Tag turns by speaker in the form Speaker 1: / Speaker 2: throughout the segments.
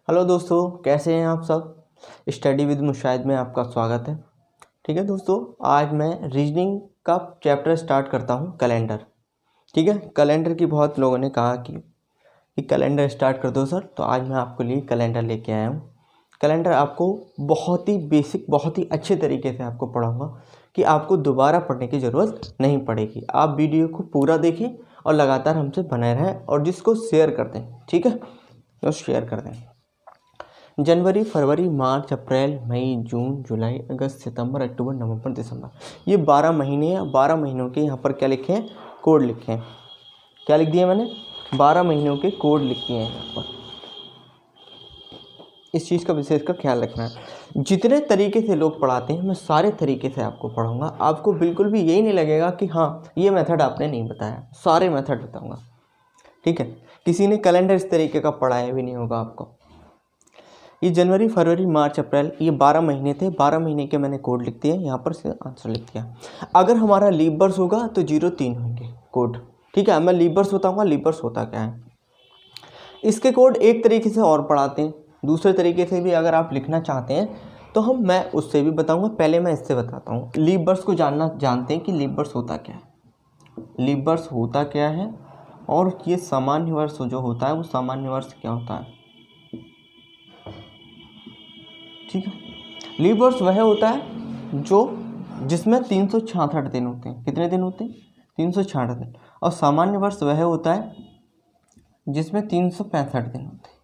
Speaker 1: Hello दोस्तों, कैसे हैं आप सब। स्टडी विद मुशाहिद में आपका स्वागत है। ठीक है दोस्तों, आज मैं रीजनिंग का चैप्टर स्टार्ट करता हूं, कैलेंडर। ठीक है, कैलेंडर की बहुत लोगों ने कहा कि कैलेंडर स्टार्ट कर दो सर, तो आज मैं आपके लिए कैलेंडर लेके आया हूं। कैलेंडर आपको बहुत ही बेसिक, बहुत ही अच्छे तरीके से आपको पढ़ाऊँगा कि आपको दोबारा पढ़ने की ज़रूरत नहीं पड़ेगी। आप वीडियो को पूरा देखें और लगातार हमसे बने रहें और जिसको शेयर कर दें। ठीक है, तो शेयर कर दें। जनवरी, फरवरी, मार्च, अप्रैल, मई, जून, जुलाई, अगस्त, सितंबर, अक्टूबर, नवंबर, दिसंबर, ये 12 महीने हैं। 12 महीनों के यहाँ पर क्या लिखे हैं, कोड लिखे हैं। क्या लिख दिए मैंने, 12 महीनों के कोड लिख दिए हैं यहाँ पर। इस चीज़ का विशेष का ख्याल रखना है। जितने तरीके से लोग पढ़ाते हैं मैं सारे तरीके से आपको पढ़ाऊँगा। आपको बिल्कुल भी यही नहीं लगेगा कि हाँ ये मेथड आपने नहीं बताया, सारे मेथड बताऊँगा। ठीक है, किसी ने कैलेंडर इस तरीके का पढ़ाया भी नहीं होगा आपको। ये जनवरी, फरवरी, मार्च, अप्रैल, ये 12 महीने थे। 12 महीने के मैंने कोड लिख दिए, यहाँ पर से आंसर लिख दिया। अगर हमारा लीप वर्ष होगा तो 03 होंगे कोड। ठीक है, मैं लीप वर्ष बताऊँगा लीप वर्ष होता क्या है। इसके कोड एक तरीके से और पढ़ाते हैं, दूसरे तरीके से भी अगर आप लिखना चाहते हैं तो मैं उससे भी बताऊँगा। पहले मैं इससे बताता हूँ। लीप वर्ष को जानते हैं कि लीप वर्ष होता क्या है। लीप वर्ष होता क्या है और ये सामान्य वर्ष जो होता है वो सामान्य वर्ष क्या होता है। ठीक है, लीप वर्ष वह होता है जिसमें 366 दिन होते हैं। कितने दिन होते हैं, 366 दिन। और सामान्य वर्ष वह होता है जिसमें 365 दिन होते हैं।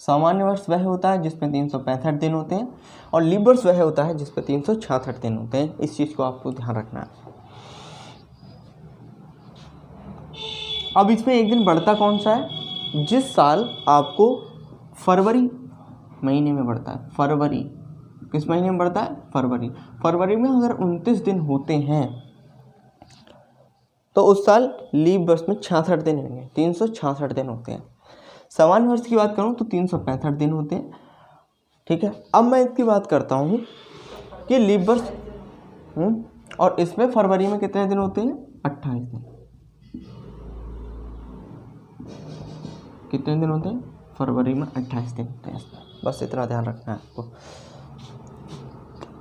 Speaker 1: सामान्य वर्ष वह होता है जिसमें 365 दिन होते हैं और लीप वर्ष वह होता है जिसमें 366 दिन होते हैं। इस चीज़ को आपको ध्यान रखना है। अब इसमें एक दिन बढ़ता कौन सा है, जिस साल आपको फरवरी महीने में बढ़ता है। फरवरी किस महीने में बढ़ता है, फरवरी। फरवरी में अगर 29 दिन होते हैं तो उस साल लीप वर्ष में 66 दिन होंगे, 366 दिन होते हैं। सामान्य वर्ष की बात करूं तो 365 दिन होते हैं। ठीक है, अब मैं इसकी बात करता हूं कि लीप वर्ष और इसमें फरवरी में कितने दिन होते हैं, 28 दिन। कितने दिन होते हैं, फरवरी में 28 दिन होते हैं। बस इतना ध्यान रखना है आपको।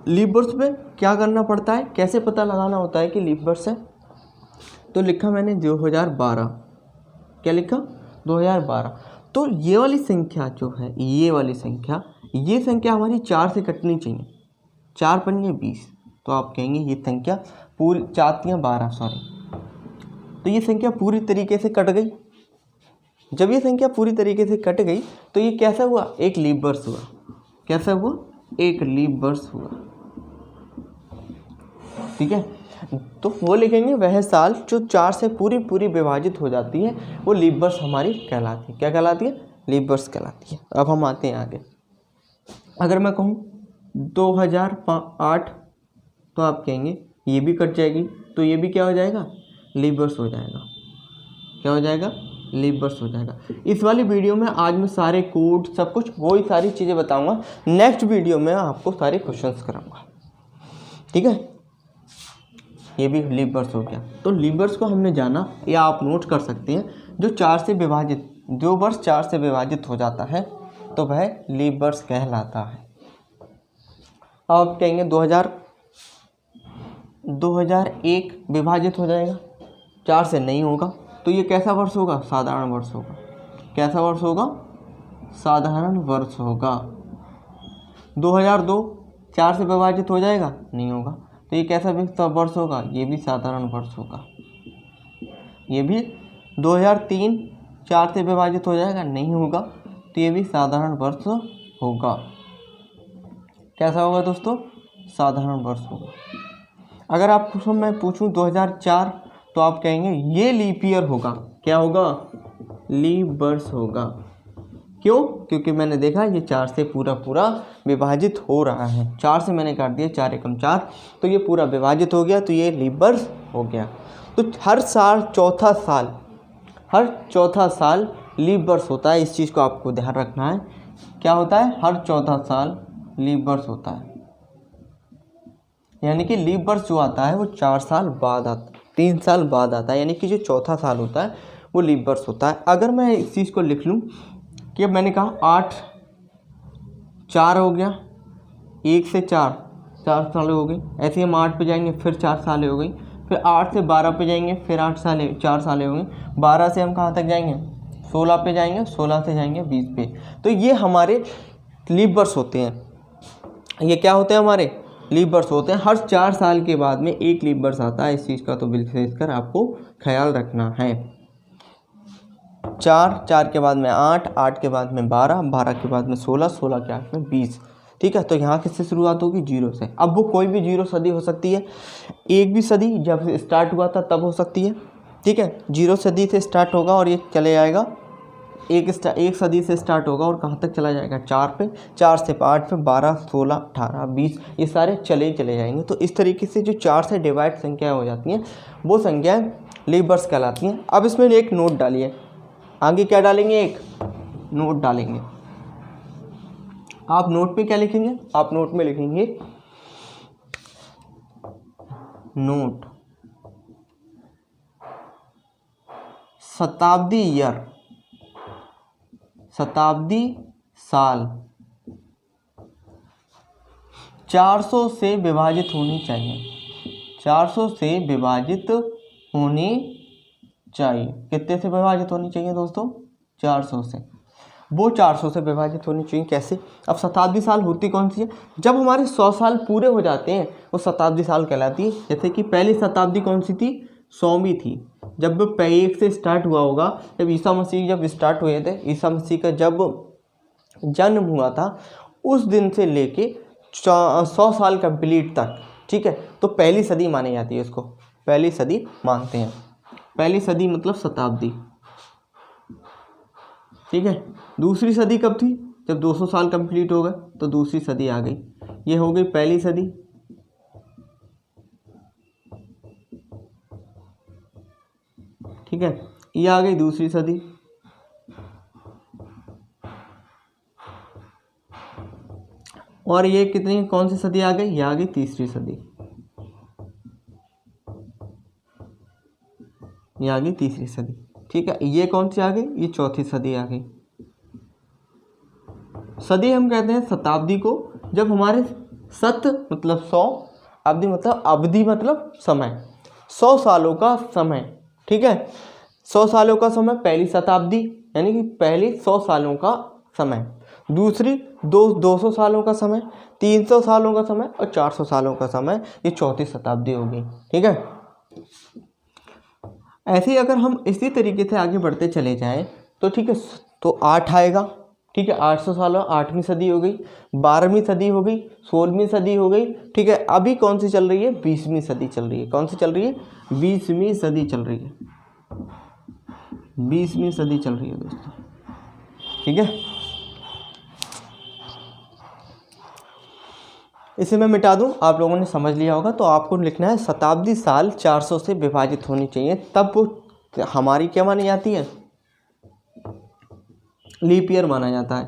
Speaker 1: लीप वर्ष में क्या करना पड़ता है, कैसे पता लगाना होता है कि लीप वर्ष है। तो लिखा मैंने 2012। क्या लिखा, 2012। तो ये वाली संख्या जो है, ये वाली संख्या, ये संख्या हमारी 4 से कटनी चाहिए। 4 पंजे 20, तो आप कहेंगे ये संख्या पूरी 4 12, सॉरी, तो ये संख्या पूरी तरीके से कट गई। जब ये संख्या पूरी तरीके से कट गई तो ये कैसा हुआ, एक लीप वर्ष हुआ। कैसा हुआ, एक लीप वर्ष हुआ। ठीक है, तो वो लिखेंगे वह साल जो 4 से पूरी विभाजित हो जाती है वो लीप वर्ष हमारी कहलाती है। क्या कहलाती है, लीप वर्ष कहलाती है। अब हम आते हैं आगे। अगर मैं कहूँ 2008 तो आप कहेंगे ये भी कट जाएगी, तो ये भी क्या हो जाएगा, लीप वर्ष हो जाएगा। क्या हो जाएगा, लीप वर्ष हो जाएगा। इस वाली वीडियो में आज मैं सारे कोड सब कुछ वही सारी चीज़ें बताऊंगा। नेक्स्ट वीडियो में आपको सारे क्वेश्चंस कराऊंगा। ठीक है, ये भी लीप वर्ष हो गया। तो लीप वर्ष को हमने जाना, या आप नोट कर सकते हैं, जो 4 से विभाजित, जो वर्ष 4 से विभाजित हो जाता है तो वह लीप वर्ष कहलाता है। अब आप कहेंगे 2001 विभाजित हो जाएगा, 4 से नहीं होगा, तो ये कैसा वर्ष होगा, साधारण वर्ष होगा। कैसा वर्ष होगा, साधारण वर्ष होगा। 2002 4 से विभाजित हो जाएगा, नहीं होगा, तो ये कैसा वर्ष होगा, ये भी साधारण वर्ष होगा। ये भी 2003 4 से विभाजित हो जाएगा, नहीं होगा, तो ये भी साधारण वर्ष होगा। कैसा होगा दोस्तों, साधारण वर्ष होगा। अगर आपको मैं पूछूं 2004 तो आप कहेंगे ये लीप ईयर होगा। क्या होगा, लीप वर्ष होगा। क्यों, क्योंकि मैंने देखा ये 4 से पूरा विभाजित हो रहा है। 4 से मैंने काट दिया, 4 एकम 4, तो ये पूरा विभाजित हो गया, तो ये लीप वर्ष हो गया। तो हर साल हर चौथा साल लीप वर्ष होता है। इस चीज़ को आपको ध्यान रखना है। क्या होता है, हर चौथा साल लीप वर्ष होता है। यानी कि लीप वर्ष जो आता है वो 4 साल बाद आता है, 3 साल बाद आता है। यानी कि जो चौथा साल होता है वो लीप वर्ष होता है। अगर मैं इस चीज़ को लिख लूँ कि अब मैंने कहा 8 4 हो गया, 1 से 4 साल हो गई। ऐसे ही हम 8 पे जाएंगे फिर 4 साल हो गई, फिर 8 से 12 पे जाएंगे फिर 4 साल हो गई। 12 से हम कहाँ तक जाएंगे, 16 पे जाएंगे, 16 से जाएंगे 20 पे। तो ये हमारे लीप वर्ष होते हैं। ये क्या होते हैं, हमारे लीप वर्ष होते हैं। हर 4 साल के बाद में एक लीप वर्ष आता है, इस चीज़ का तो विशेषकर आपको ख्याल रखना है। 4 के बाद में 8 के बाद में 12 के बाद में 16 के बाद में 20। ठीक है, तो यहाँ किससे शुरुआत होगी, 0 से। अब वो कोई भी 0 सदी हो सकती है, एक भी सदी जब स्टार्ट हुआ था तब हो सकती है। ठीक है, 0 सदी से स्टार्ट होगा और ये चले जाएगा, एक सदी से स्टार्ट होगा और कहाँ तक चला जाएगा, 4 पे, 4 से 8 पे, 12, 16, 18, 20, ये सारे चले जाएंगे। तो इस तरीके से जो 4 से डिवाइड संख्याएँ हो जाती हैं वो संख्याएँ लीप वर्ष कहलाती हैं। अब इसमें एक नोट डालिए, आगे क्या डालेंगे, एक नोट डालेंगे। आप नोट पे क्या लिखेंगे, आप नोट में लिखेंगे नोट शताब्दी ईयर, शताब्दी साल 400 से विभाजित होनी चाहिए, 400 से विभाजित होनी चाहिए। कितने से विभाजित होनी चाहिए दोस्तों, 400 से। वो 400 से विभाजित होनी चाहिए कैसे, अब शताब्दी साल होती कौन सी है, जब हमारे 100 साल पूरे हो जाते हैं वो शताब्दी साल कहलाती है। जैसे कि पहली शताब्दी कौन सी थी, 100वीं थी। जब वो 1 से स्टार्ट हुआ होगा, जब ईसा मसीह जब स्टार्ट हुए थे, ईसा मसीह का जब जन्म हुआ था उस दिन से लेके 100 साल कंप्लीट तक। ठीक है, तो पहली सदी मानी जाती है, इसको पहली सदी मानते हैं। पहली सदी मतलब शताब्दी। ठीक है, दूसरी सदी कब थी, जब 200 साल कंप्लीट हो गए तो दूसरी सदी आ गई। ये हो गई पहली सदी। ठीक है, ये आ गई दूसरी सदी। और ये कितनी कौन सी सदी आ गई, ये आ गई तीसरी सदी, ये आ गई तीसरी सदी। ठीक है, ये कौन सी आ गई, ये चौथी सदी आ गई। सदी हम कहते हैं शताब्दी को जब हमारे शत मतलब 100, अवधि मतलब समय, 100 सालों का समय। ठीक है, 100 सालों का समय पहली शताब्दी, यानी कि पहली 100 सालों का समय। दूसरी 200 सालों का समय, 300 सालों का समय और 400 सालों का समय, ये चौथी शताब्दी होगी। ठीक है, ऐसे ही अगर हम इसी तरीके से आगे बढ़ते चले जाएं तो ठीक है, तो 8 आएगा। ठीक है, 800 साल 8वीं सदी हो गई, 12वीं सदी हो गई, 16वीं सदी हो गई। ठीक है, अभी कौन सी चल रही है, 20वीं सदी चल रही है। कौन सी चल रही है, 20वीं सदी चल रही है, 20वीं सदी चल रही है दोस्तों। ठीक है, इसे मैं मिटा दूं, आप लोगों ने समझ लिया होगा। तो आपको लिखना है शताब्दी साल 400 से विभाजित होनी चाहिए, तब वो हमारी क्या मानी जाती है, लीप ईयर माना जाता है,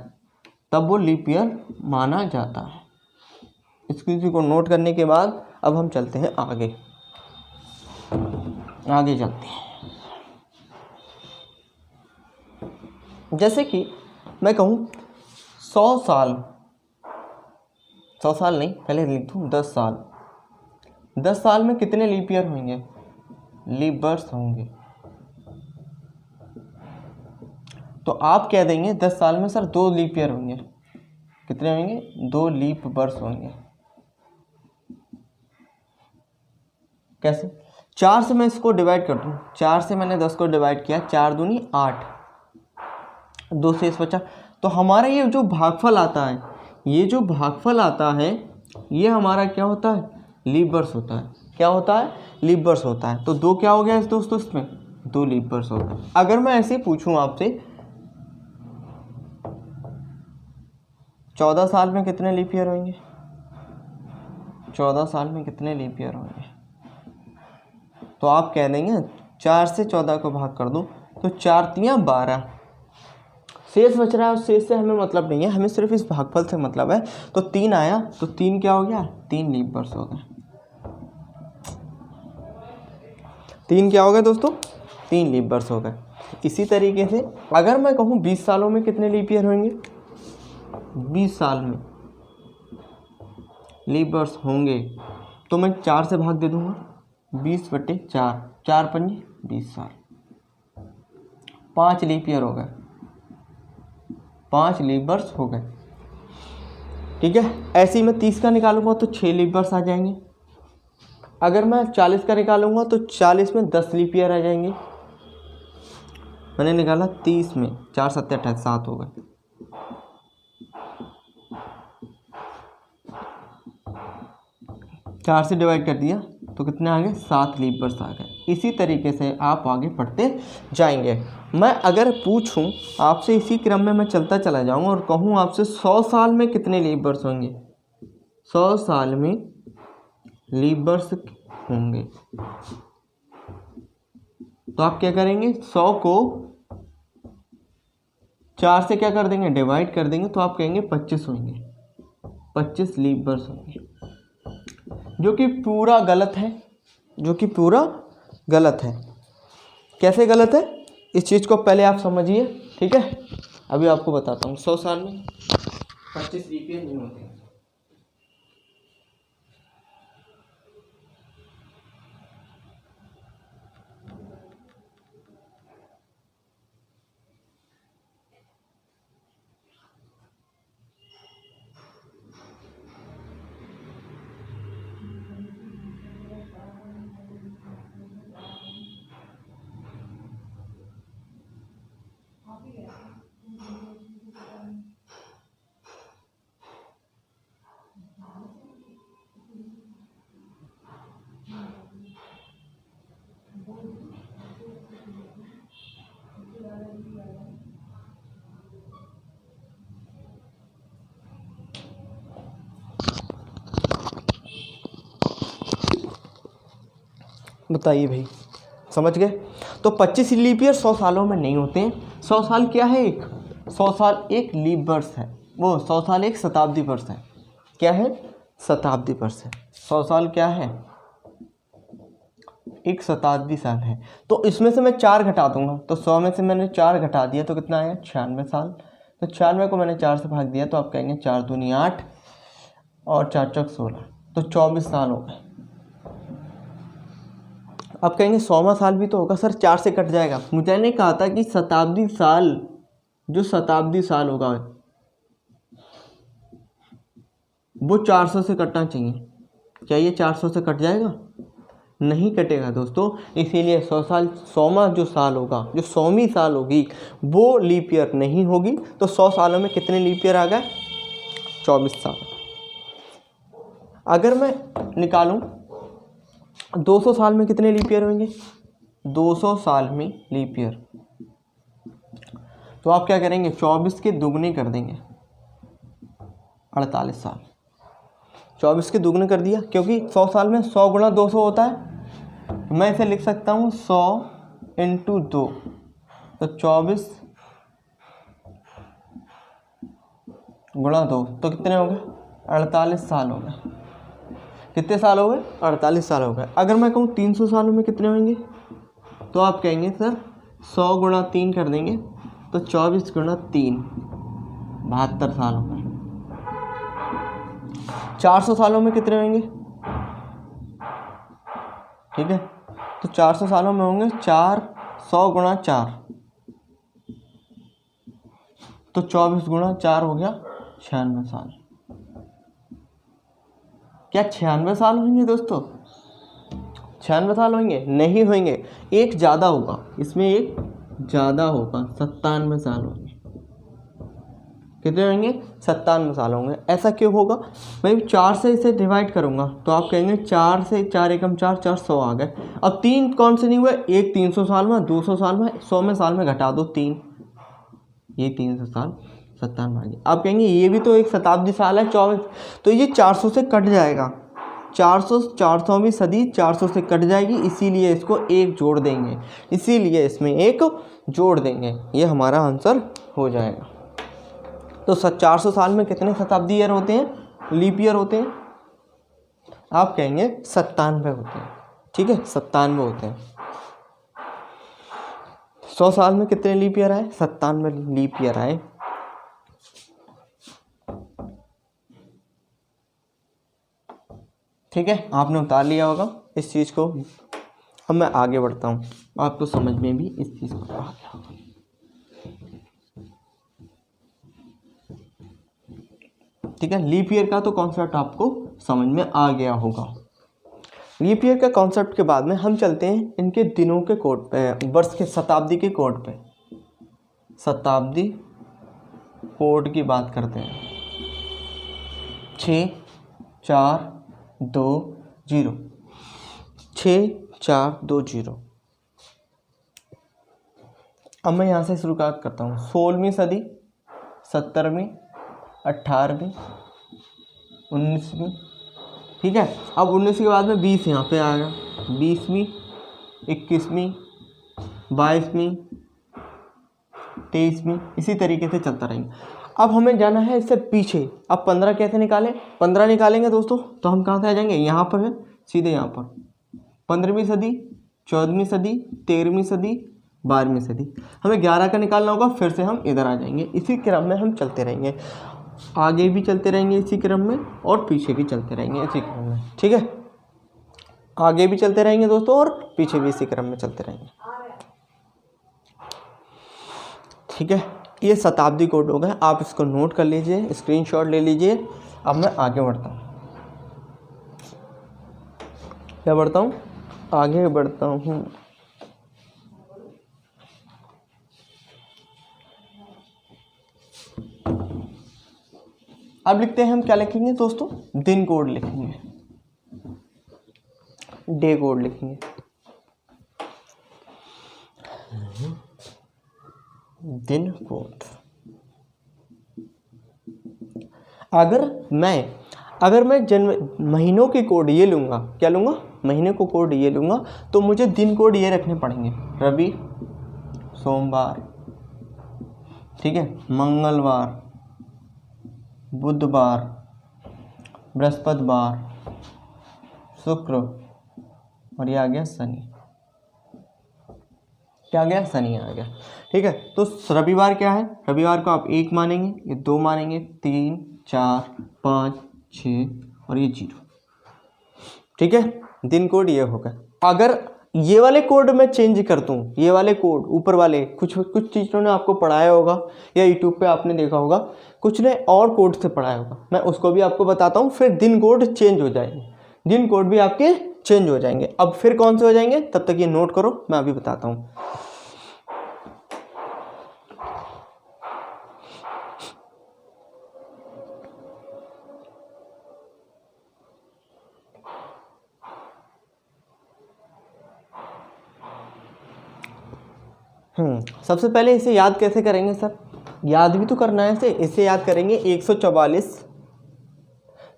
Speaker 1: तब वो लीप ईयर माना जाता है। इस चीज़ को नोट करने के बाद अब हम चलते हैं आगे चलते हैं। जैसे कि मैं कहूँ 100 साल नहीं, पहले लिख दूँ 10 साल। 10 साल में कितने लीप ईयर होंगे, लीप वर्ष होंगे। तो आप कह देंगे 10 साल में सर 2 लीप ईयर होंगे। कितने होंगे, 2 लीप वर्ष होंगे। कैसे, 4 से मैं इसको डिवाइड कर दूँ, 4 से मैंने 10 को डिवाइड किया, 4 दूनी 8, 2 शेष बचा। तो हमारा ये जो भागफल आता है, ये जो भागफल आता है ये हमारा क्या होता है, लीप वर्ष होता है। क्या होता है, लीप वर्ष होता है। तो 2 क्या हो गया इस दोस्तों, इसमें 2 लीप वर्ष होता है। अगर मैं ऐसे पूछूं आपसे 14 साल में कितने लीप ईयर होंगे, 14 साल में कितने लीप ईयर होंगे, तो आप कह देंगे 4 से 14 को भाग कर दो, तो 4 तियाँ 12, शेष बच रहा है। उस शेष से हमें मतलब नहीं है, हमें सिर्फ इस भागफल से मतलब है। तो 3 आया, तो 3 क्या हो गया, 3 लीप वर्ष हो गए। 3 क्या हो गए दोस्तों, 3 लीप वर्ष हो गए। इसी तरीके से अगर मैं कहूँ 20 सालों में कितने लीप ईयर होंगे, 20 साल में लीप वर्ष होंगे, तो मैं 4 से भाग दे दूंगा, 20/4, 4 पंजे 20 साल, 5 लीप ईयर हो गए, 5 लीप वर्ष हो गए। ठीक है, ऐसे ही मैं 30 का निकालूंगा तो 6 लीप वर्ष आ जाएंगे। अगर मैं 40 का निकालूंगा तो 40 में 10 लीप ईयर आ जाएंगे। मैंने निकाला 30 में 4 7 28 7 हो गए। चार से डिवाइड कर दिया तो कितने आ गए, 7 लीप वर्ष आ गए। इसी तरीके से आप आगे बढ़ते जाएंगे। मैं अगर पूछूं आपसे, इसी क्रम में मैं चलता चला जाऊंगा और कहूं आपसे 100 साल में कितने लीप वर्ष होंगे, 100 साल में लीप वर्ष होंगे, तो आप क्या करेंगे, 100 को 4 से क्या कर देंगे, डिवाइड कर देंगे, तो आप कहेंगे 25 होंगे, 25 लीप वर्ष होंगे, जो कि पूरा गलत है, जो कि पूरा गलत है। कैसे गलत है, इस चीज़ को पहले आप समझिए। ठीक है, अभी आपको बताता हूँ। 100 साल में 25 लीप ईयर नहीं होते। बताइए भाई, समझ गए? तो 25 लीप ईयर 100 सालों में नहीं होते हैं। 100 साल क्या है, 100 साल एक लीप वर्ष है, वो 100 साल एक शताब्दी वर्ष है। क्या है, शताब्दी वर्ष है। 100 साल क्या है, एक शताब्दी साल है। तो इसमें से मैं 4 घटा दूंगा, तो 100 में से मैंने 4 घटा दिया तो कितना आया, 96 साल। तो 96 को मैंने 4 से भाग दिया, तो आप कहेंगे 4 दूनी 8 और 4 चौक 16, तो 24 साल हो गए। अब कहेंगे 100वां साल भी तो होगा सर, 4 से कट जाएगा। मुझे ने कहा था कि शताब्दी साल, जो शताब्दी साल होगा वो 400 से कटना चाहिए। क्या ये 400 से कट जाएगा? नहीं कटेगा दोस्तों। इसीलिए 100 साल, 100वां जो साल होगा, जो 100वीं साल होगी, वो लीप ईयर नहीं होगी। तो 100 सालों में कितने लीप ईयर आ गए, 24 साल। अगर मैं निकालूं 200 साल में कितने लीप ईयर होंगे, 200 साल में लीप ईयर, तो आप क्या करेंगे, 24 के दुगने कर देंगे, 48 साल। 24 के दुगने कर दिया, क्योंकि 100 साल में 100 गुणा 200 होता है। मैं इसे लिख सकता हूँ 100 × 2, तो 24 गुणा 2, तो कितने हो गए, 48 साल हो गए। कितने साल हो गए, 48 साल हो गए। अगर मैं कहूँ 300 सालों में कितने होंगे, तो आप कहेंगे सर 100 गुणा 3 कर देंगे, तो 24 गुणा 3, 72 साल हो गए। 400 सालों में कितने होंगे, ठीक है, तो 400 सालों में होंगे 400 गुणा 4, तो 24 गुणा 4 हो गया 96 साल। क्या 96 साल होंगे दोस्तों, 96 साल होंगे? नहीं होंगे, एक ज़्यादा होगा, इसमें एक ज़्यादा होगा, 97 साल होंगे। कितने होंगे, 97 साल होंगे। ऐसा क्यों होगा, मैं 4 से इसे डिवाइड करूंगा, तो आप कहेंगे 4 से 4 एकम 4, 400 आ गए। अब 3 कौन से नहीं हुए, एक 300 साल में, 200 साल में, 100 साल में घटा दो 3, ये 300 साल 97 आ गए। आप कहेंगे ये भी तो एक शताब्दी साल है 24, तो ये 400 से कट जाएगा, 400वीं सदी 400 से कट जाएगी, इसीलिए इसको एक जोड़ देंगे, इसीलिए इसमें एक जोड़ देंगे, ये हमारा आंसर हो जाएगा। तो 400 साल में कितने शताब्दी ईयर होते हैं, लीप ईयर होते हैं? आप कहेंगे 97 होते हैं। ठीक है, 97 होते हैं। 100 साल में कितने लीप ईयर आए? 97 लीप ईयर आए। ठीक है, आपने उतार लिया होगा इस चीज़ को। अब मैं आगे बढ़ता हूँ, आपको समझ में भी इस चीज़ को आ गया होगा। ठीक है, लीप ईयर का तो कॉन्सेप्ट आपको समझ में आ गया होगा। लीप ईयर का कॉन्सेप्ट के बाद में हम चलते हैं इनके दिनों के कोड पे, वर्ष के शताब्दी के कोड पे। शताब्दी कोड की बात करते हैं। 6 4 2 0, 6 4 2 0। अब मैं यहाँ से शुरुआत करता हूँ। 16वीं सदी, 17वीं, 18वीं, 19वीं। ठीक है, अब 19 के बाद में 20 यहाँ पे आएगा, 20वीं, 21वीं, 22वीं, 23वीं, इसी तरीके से चलता रहेंगे। अब हमें जाना है इससे पीछे। अब 15 कैसे निकालें? 15 निकालेंगे दोस्तों तो हम कहाँ से आ जाएंगे? यहाँ पर है, सीधे यहाँ पर 15वीं सदी, 14वीं सदी, 13वीं सदी, 12वीं सदी। हमें 11 का निकालना होगा, फिर से हम इधर आ जाएंगे। इसी क्रम में हम चलते रहेंगे, आगे भी चलते रहेंगे इसी क्रम में, और पीछे भी चलते रहेंगे इसी क्रम में। ठीक है, आगे भी चलते रहेंगे दोस्तों और पीछे भी इसी क्रम में चलते रहेंगे। ठीक है, ये शताब्दी कोड हो गए, आप इसको नोट कर लीजिए, स्क्रीनशॉट ले लीजिए। अब मैं आगे बढ़ता हूँ, क्या बढ़ता हूँ? आगे बढ़ता हूँ। अब लिखते हैं हम, क्या लिखेंगे दोस्तों? दिन कोड लिखेंगे, डे कोड लिखेंगे। दिन कोड। अगर मैं जन्म महीनों के कोड ये लूँगा, क्या लूँगा? महीने को कोड ये लूँगा, तो मुझे दिन कोड ये रखने पड़ेंगे। रवि, सोमवार, ठीक है, मंगलवार, बुधवार, बृहस्पतिवार, शुक्र, और ये आ गया शनि। क्या आ गया? शनि आ गया। ठीक है, तो रविवार क्या है? रविवार को आप 1 मानेंगे, ये 2 मानेंगे, 3 4 5 6 और ये 0। ठीक है, दिन कोड ये होगा। अगर ये वाले कोड मैं चेंज कर दूँ, ये वाले कोड ऊपर वाले, कुछ टीचरों ने आपको पढ़ाया होगा या यूट्यूब पे आपने देखा होगा, कुछ ने और कोड से पढ़ाया होगा, मैं उसको भी आपको बताता हूँ। फिर दिन कोड चेंज हो जाएंगे, दिन कोड भी आपके चेंज हो जाएंगे। अब फिर कौन से हो जाएंगे? तब तक ये नोट करो, मैं अभी बताता हूँ। सबसे पहले इसे याद कैसे करेंगे सर? याद भी तो करना है इसे याद करेंगे 144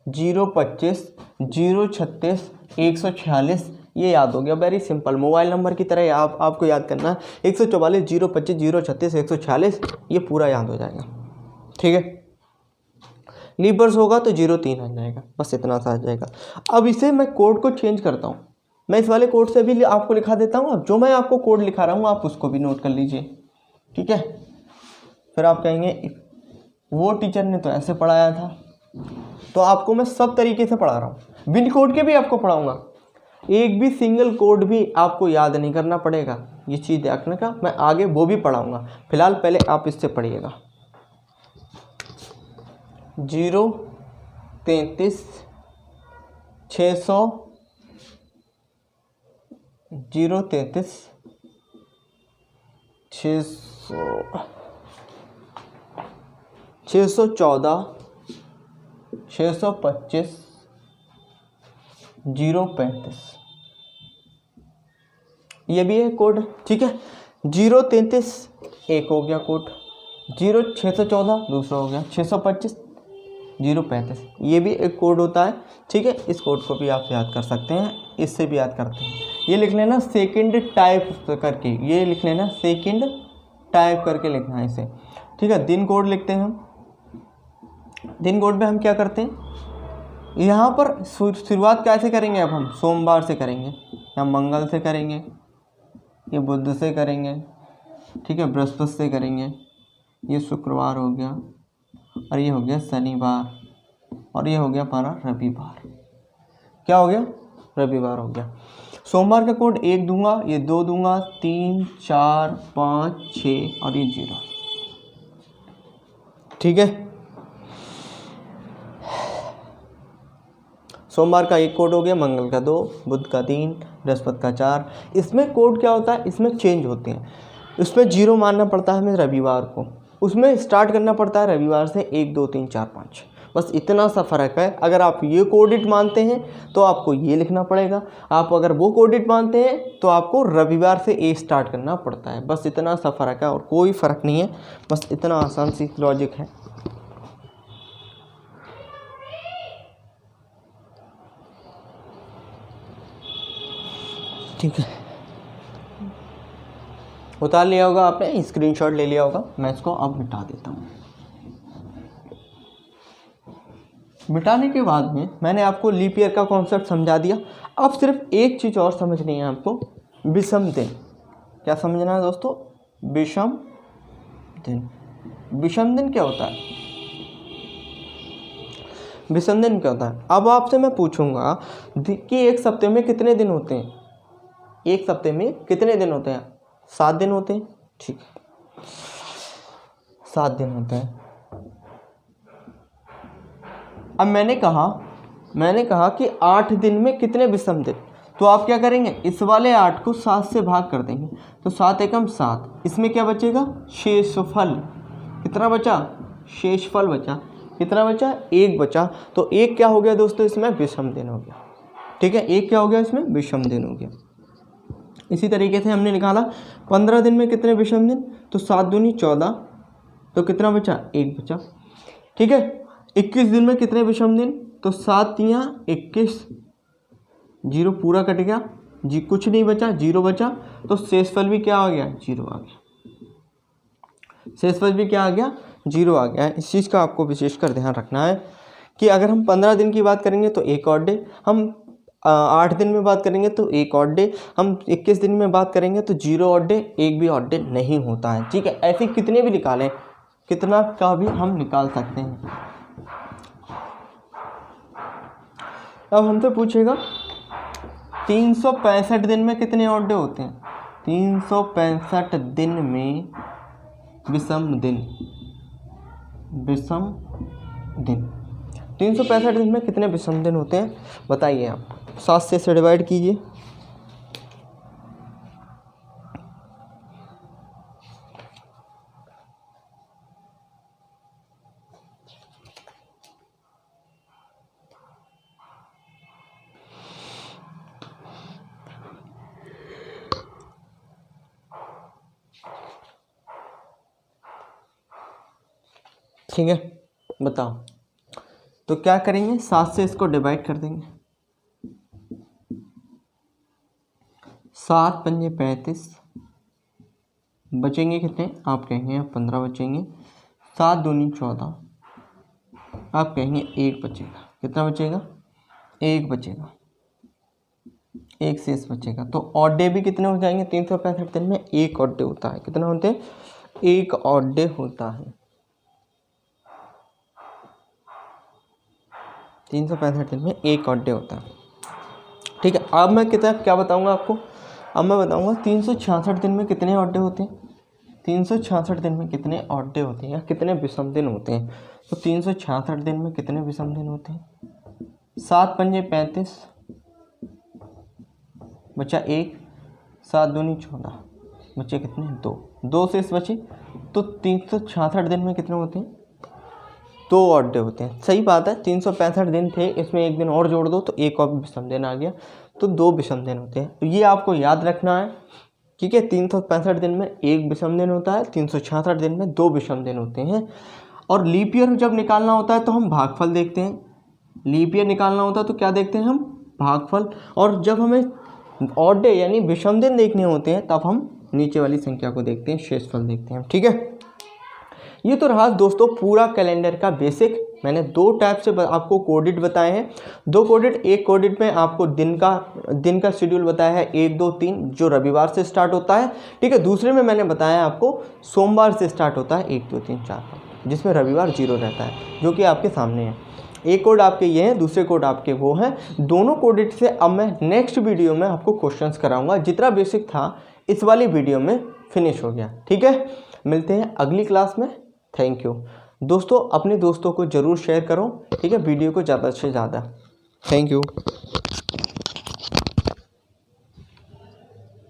Speaker 1: 025 036 146, ये याद हो गया। वेरी सिंपल, मोबाइल नंबर की तरह आपको याद करना है। 144 025 036 146, ये पूरा याद हो जाएगा। ठीक है, लीप वर्ष होगा तो 03 आ जाएगा, बस इतना सा आ जाएगा। अब इसे मैं कोड को चेंज करता हूँ, मैं इस वाले कोड से भी आपको लिखा देता हूँ। अब जो मैं आपको कोड लिखा रहा हूँ आप उसको भी नोट कर लीजिए। ठीक है, फिर आप कहेंगे वो टीचर ने तो ऐसे पढ़ाया था, तो आपको मैं सब तरीके से पढ़ा रहा हूँ। बिन कोड के भी आपको पढ़ाऊँगा, एक भी सिंगल कोड भी आपको याद नहीं करना पड़ेगा, ये चीज़ देखने का। मैं आगे वो भी पढ़ाऊँगा, फिलहाल पहले आप इससे पढ़िएगा। 033 600 033 614 625 035, ये भी है कोड। ठीक है, 033 एक हो गया कोड, 614 दूसरा हो गया, 625 035, ये भी एक कोड होता है। ठीक है, इस कोड को भी आप याद कर सकते हैं, इससे भी याद करते हैं। ये लिख लेना सेकंड टाइप करके, ये लिख लेना सेकंड टाइप करके लिखना है इसे। ठीक है, दिन कोड लिखते हैं हम। दिन कोड में हम क्या करते हैं, यहाँ पर शुरुआत कैसे करेंगे? अब हम सोमवार से करेंगे, या मंगल से करेंगे, या बुध से करेंगे, ठीक है, बृहस्पति से करेंगे, ये शुक्रवार हो गया, और ये हो गया शनिवार, और ये हो गया हमारा रविवार। क्या हो गया? रविवार हो गया। सोमवार का कोड 1 दूंगा, ये 2 दूंगा, 3 4 5 6 और ये 0। ठीक है, सोमवार का 1 कोड हो गया, मंगल का 2, बुध का 3, बृहस्पति का 4। इसमें कोड क्या होता है, इसमें चेंज होते हैं। इसमें 0 मानना पड़ता है हमें रविवार को, उसमें स्टार्ट करना पड़ता है रविवार से 1 2 3 4 5। बस इतना सा फ़र्क है। अगर आप ये कोडिट मानते हैं तो आपको ये लिखना पड़ेगा, आप अगर वो कोडिट मानते हैं तो आपको रविवार से ए स्टार्ट करना पड़ता है। बस इतना सा फ़र्क है और कोई फ़र्क नहीं है, बस इतना आसान सी लॉजिक है। ठीक है, उतार लिया होगा आपने, स्क्रीनशॉट ले लिया होगा। मैं इसको अब मिटा देता हूँ। मिटाने के बाद में मैंने आपको लीप ईयर का कॉन्सेप्ट समझा दिया। अब सिर्फ एक चीज़ और समझनी है आपको, विषम दिन। क्या समझना है दोस्तों? विषम दिन। विषम दिन क्या होता है? विषम दिन क्या होता है? अब आपसे मैं पूछूंगा कि एक सप्ते में कितने दिन होते हैं? एक सप्ते में कितने दिन होते हैं? 7 दिन होते हैं। ठीक है, 7 दिन होते हैं। अब मैंने कहा कि 8 दिन में कितने विषम दिन, तो आप क्या करेंगे, इस वाले 8 को 7 से भाग कर देंगे, तो 7 एकम 7। इसमें क्या बचेगा? शेषफल। कितना बचा? शेषफल बचा। कितना बचा? 1 बचा। तो 1 क्या हो गया दोस्तों? इसमें विषम दिन हो गया। ठीक है, 1 क्या हो गया? इसमें विषम दिन हो गया। इसी तरीके से हमने निकाला 15 दिन में कितने विषम दिन, तो 7 दूनी 14, तो कितना बचा? 1 बचा। ठीक है, 21 दिन में कितने विषम दिन, तो 7 तियां 21, 0 पूरा कट गया जी, कुछ नहीं बचा, 0 बचा। तो शेषफल भी क्या आ गया? 0 आ गया। शेषफल भी क्या आ गया? 0 आ गया। इस चीज़ का आपको विशेषकर ध्यान रखना है कि अगर हम 15 दिन की बात करेंगे तो 1 और डे, हम 8 दिन में बात करेंगे तो 1 और डे, हम 21 दिन में बात करेंगे तो 0 और डे, 1 भी और डे नहीं होता है। ठीक है, ऐसे कितने भी निकालें, कितना का भी हम निकाल सकते हैं। अब हमसे पूछेगा 365 दिन में कितने ऑड डे होते हैं? 365 दिन में विषम दिन। विषम दिन 365 दिन में कितने विषम दिन होते हैं बताइए आप। 7 से इसे डिवाइड कीजिए। ठीक है, बताओ तो क्या करेंगे? 7 से इसको डिवाइड कर देंगे। 7 पंजे 35, बचेंगे कितने? आप कहेंगे 15 बचेंगे। 7 दूनी 14, आप कहेंगे 1 बचेगा। कितना बचेगा? 1 बचेगा, 1 शेष बचेगा। तो ऑड डे भी कितने हो जाएंगे? 365 दिन में 1 ऑड डे होता है। कितना होते हैं? 1 ऑड डे होता है। 365 दिन में 1 ऑड डे होता है। ठीक है, अब मैं क्या बताऊंगा आपको? अब मैं बताऊंगा 366 दिन में कितने ऑड डे होते हैं। 366 दिन में कितने ऑड डे होते हैं या कितने विषम दिन होते हैं? तो 366 दिन में कितने विषम दिन होते हैं? 7 पंजे 35, बचा 1, 7 दूनी 14, बचे कितने? 2 शेष बचे। तो 366 दिन में कितने होते हैं? 2 ऑड डे होते हैं। सही बात है, 365 दिन थे, इसमें 1 दिन और जोड़ दो तो 1 और विषम दिन आ गया, तो 2 विषम दिन होते हैं। तो ये आपको याद रखना है। ठीक है, 365 दिन में 1 विषम दिन होता है, 366 दिन में 2 विषम दिन होते हैं। और लीप ईयर जब निकालना होता है तो हम भागफल देखते हैं। लीप ईयर निकालना होता है तो क्या देखते हैं हम? भागफल। और जब हमें ऑड डे यानी विषम दिन देखने होते हैं तब हम नीचे वाली संख्या को देखते हैं, शेषफल देखते हैं। ठीक है, ये तो रहा दोस्तों पूरा कैलेंडर का बेसिक मैंने 2 टाइप से आपको कोडेड बताए हैं, 2 कोडेड। एक कोडेड में आपको दिन का शेड्यूल बताया है 1, 2, 3 जो रविवार से स्टार्ट होता है, ठीक है। दूसरे में मैंने बताया आपको सोमवार से स्टार्ट होता है 1, 2, 3, 4, 5, जिसमें रविवार 0 रहता है, जो कि आपके सामने है। एक कोड आपके ये हैं, दूसरे कोड आपके वो हैं। दोनों कोडेड से अब मैं नेक्स्ट वीडियो में आपको क्वेश्चंस कराऊंगा। जितना बेसिक था इस वाली वीडियो में फिनिश हो गया, ठीक है। मिलते हैं अगली क्लास में। थैंक यू दोस्तों, अपने दोस्तों को ज़रूर शेयर करो, ठीक है, वीडियो को ज़्यादा से ज़्यादा। Thank you.